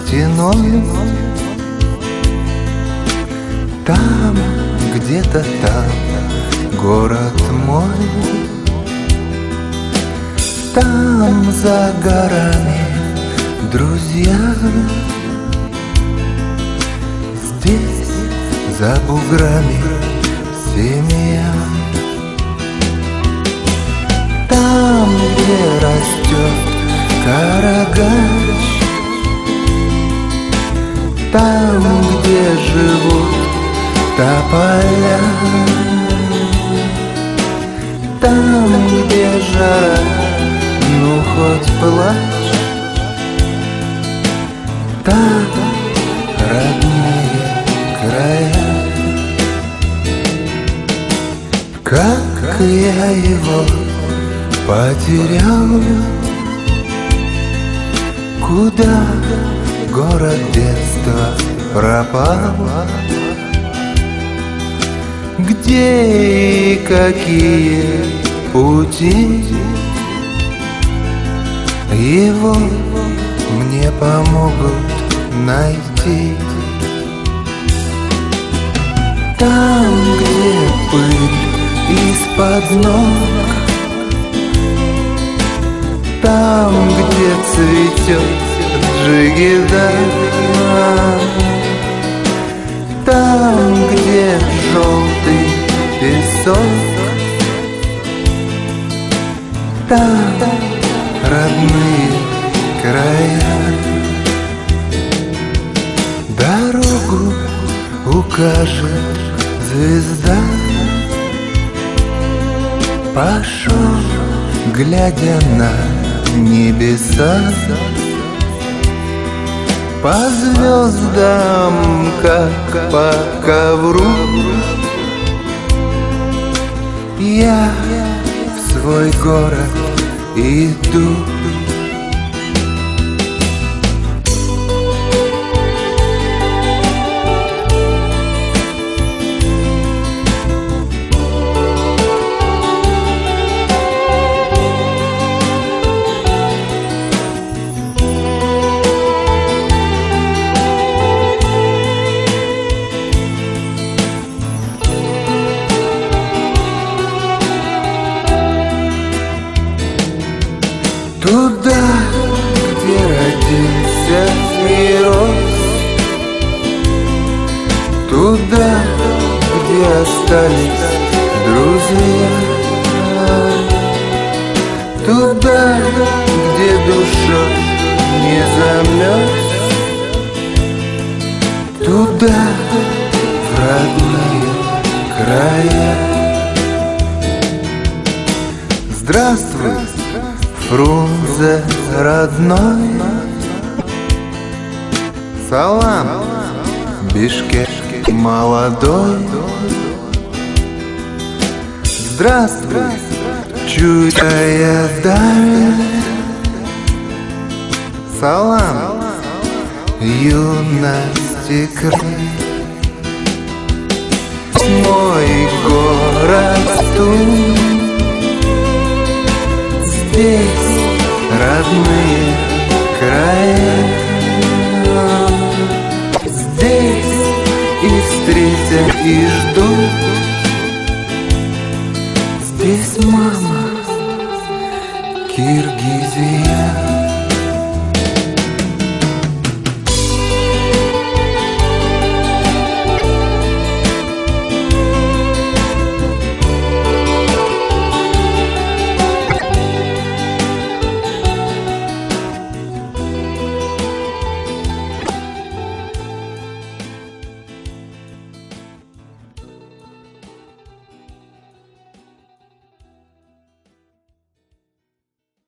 стеной. Там, где-то там, город мой. Там, за горами, друзья. Здесь, за буграми, семья. Там, где растет карагач, там, где живут тополя, там, где жара, ну хоть плачь, там родные края. Как я его потерял, куда город детства пропал, где и какие пути его мне помогут найти. Там, где пыль из-под ног, там, где цветет джигита, там, где желтый песок, там родные края. Дорогу укажет звезда. Пошел, глядя на небеса, по звездам, как по ковру. Я в свой город иду. Туда, где родился и рос, туда, где остались друзья, туда, где душа не замерз, туда, в родные края. Здравствуй, Фрунзе родной, салам, Бишкек молодой. Здравствуй, чуткая даль, салам, юности край. Мой город тут, здесь родные края. Здесь и встретят, и ждут